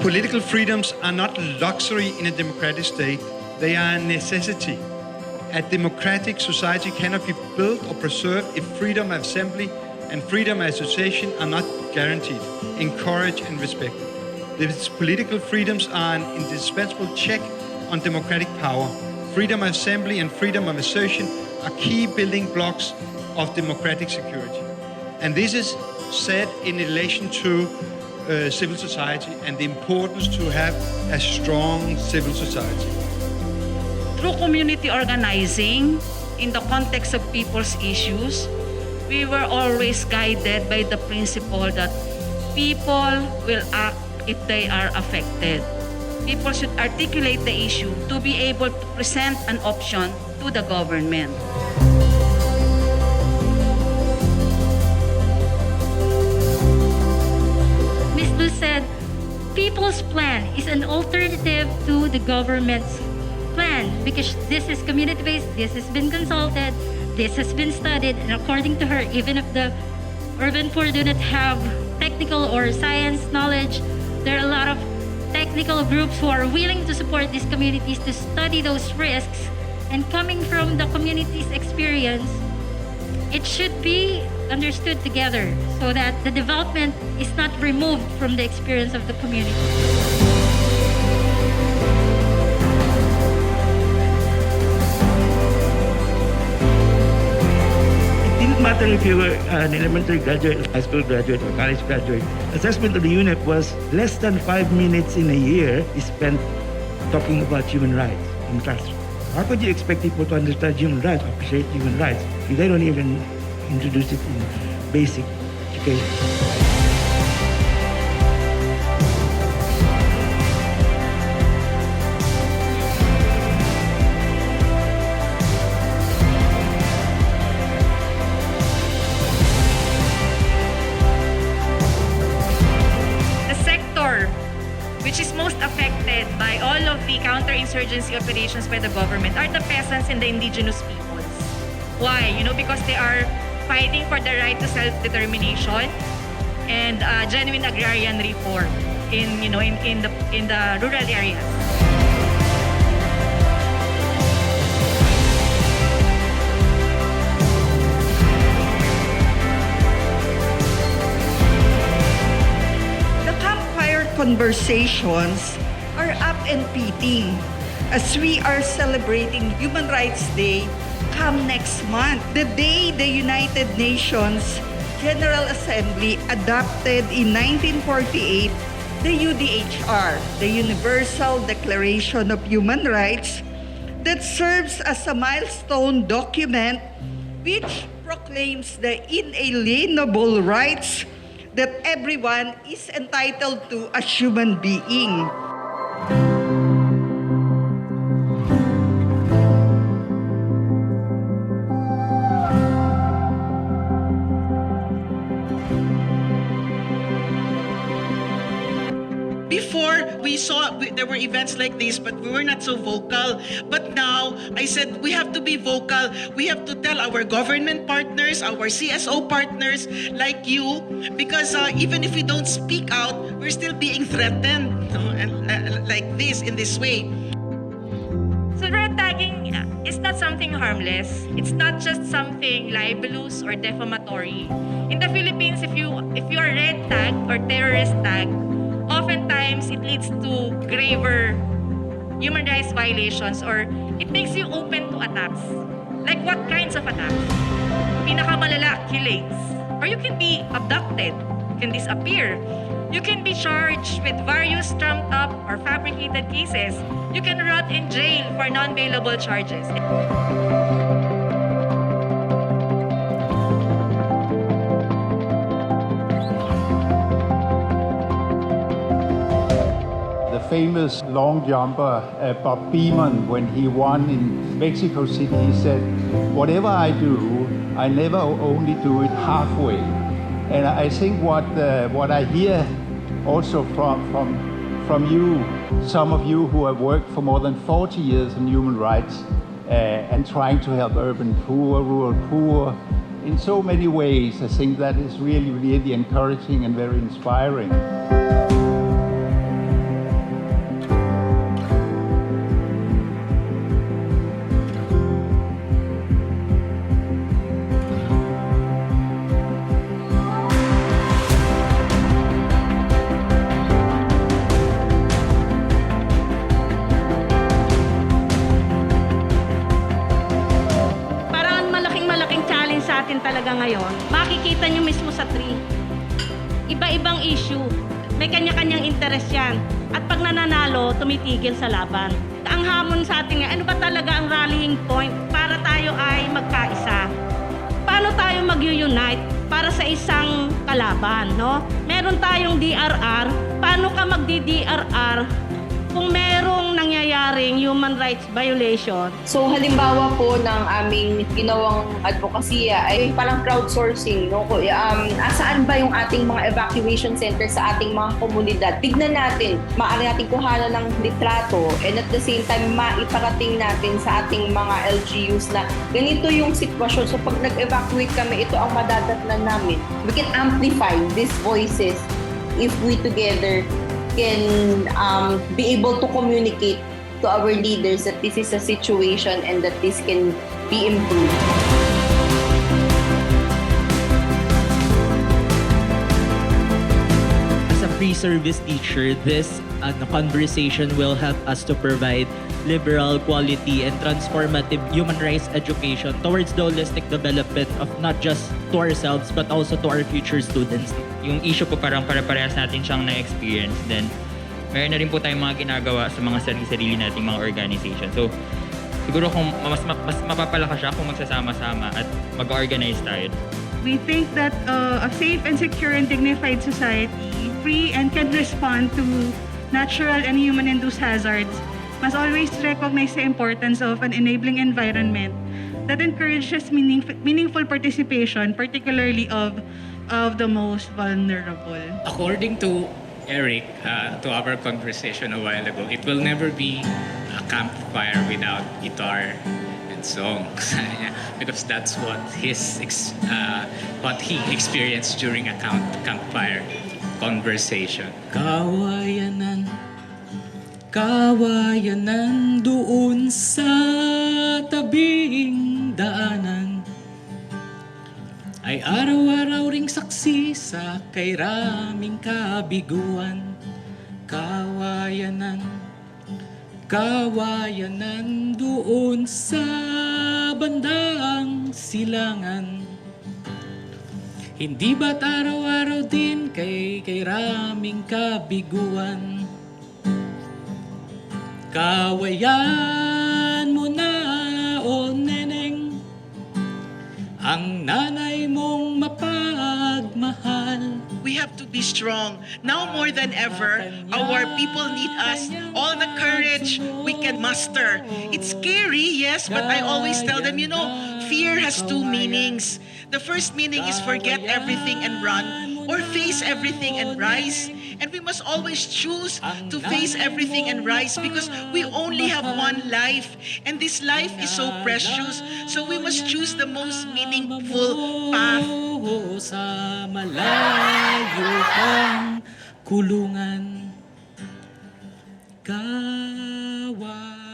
Political freedoms are not luxury in a democratic state, they are a necessity. A democratic society cannot be built or preserved if freedom of assembly and freedom of association are not guaranteed, encouraged and respected. These political freedoms are an indispensable check on democratic power. Freedom of assembly and freedom of association are key building blocks of democratic security. And this is said in relation to civil society and the importance to have a strong civil society. Through community organizing, in the context of people's issues, we were always guided by the principle that people will act if they are affected. People should articulate the issue to be able to present an option to the government. Ms. Lu said, people's plan is an alternative to the government's plan because this is community-based, this has been consulted, this has been studied, and according to her, even if the urban poor do not have technical or science knowledge, there are a lot of technical groups who are willing to support these communities to study those risks, and coming from the community's experience, it should be understood together so that the development is not removed from the experience of the community. It didn't matter if you were an elementary graduate, high school graduate, or college graduate. Assessment of the unit was less than 5 minutes in a year is spent talking about human rights in classroom. How could you expect people to understand human rights, appreciate human rights, if they don't even introduce it in basic education? The sector which is most affected by all of the counterinsurgency operations by the government are the peasants and the indigenous peoples. Why? Because they are fighting for the right to self-determination and genuine agrarian reform in the rural areas. The Campfire Conversations are up and beating as we are celebrating Human Rights Day come next month, the day the United Nations General Assembly adopted in 1948 the UDHR, the Universal Declaration of Human Rights, that serves as a milestone document which proclaims the inalienable rights that everyone is entitled to as human being. Before, we saw there were events like this, but we were not so vocal. But now, I said we have to be vocal. We have to tell our government partners, our CSO partners, like you, because even if we don't speak out, we're still being threatened, like this, in this way. So red tagging is not something harmless. It's not just something libelous or defamatory. In the Philippines, if you are red tagged or terrorist tagged, oftentimes it leads to graver human rights violations or it makes you open to attacks. Like what kinds of attacks? Pinakamalala, killings. Or you can be abducted, you can disappear. You can be charged with various trumped up or fabricated cases. You can rot in jail for non-bailable charges. Famous long jumper Bob Beamon, when he won in Mexico City, he said, "Whatever I do, I never only do it halfway." And I think what I hear also from you, some of you who have worked for more than 40 years in human rights and trying to help urban poor, rural poor, in so many ways, I think that is really, really encouraging and very inspiring. natin talaga ngayon, makikita nyo mismo sa tree. Iba-ibang issue. May kanya-kanyang interest yan. At pag nananalo, tumitigil sa laban. Ang hamon sa atin nga, ano ba talaga ang rallying point para tayo ay magkaisa? Paano tayo mag-unite para sa isang kalaban, no? Meron tayong DRR. Paano ka magdi-DRR kung merong nangyayaring human rights violation? So halimbawa po ng aming ginawang advocacy ay parang crowdsourcing, no? Asaan ba yung ating mga evacuation center sa ating mga komunidad? Tignan natin, maaari natin kuhanan ng litrato and at the same time maiparating natin sa ating mga LGUs na ganito yung sitwasyon. So pag nag-evacuate kami, ito ang madadatnan namin. We can amplify these voices if we together can be able to communicate to our leaders that this is a situation and that this can be improved. As a pre-service teacher, this conversation will help us to provide liberal, quality, and transformative human rights education towards the holistic development of not just to ourselves but also to our future students. Yung issue po parang para-parehas natin siyang na-experience. Then, meron na rin po tayong mga ginagawa sa mga sarili-sarili nating mga organization. So, siguro kung mas mapapalakas siya kung magsasama-sama at mag-organize tayo. We think that a safe and secure and dignified society, free and can respond to natural and human-induced hazards, must always recognize the importance of an enabling environment that encourages meaningful participation, particularly of the most vulnerable. According to Eric, to our conversation a while ago, it will never be a campfire without guitar and songs, because that's what he experienced during a campfire conversation. Kawayanan doon sa tabing daanan ay araw-araw ring saksi sa kairaming kabiguan. Kawayanan doon sa bandang silangan. Hindi ba't araw-araw din kay raming kabiguan? Kawayan mo na, o neneng, ang nanay mong mapagmahal. We have to be strong. Now more than ever, our people need us. All the courage we can muster. It's scary, yes, but I always tell them, fear has two meanings. The first meaning is forget everything and run, or face everything and rise. And we must always choose to face everything and rise, because we only have one life. And this life is so precious. So we must choose the most meaningful path. Sa malayo pang kulungan, kawayan.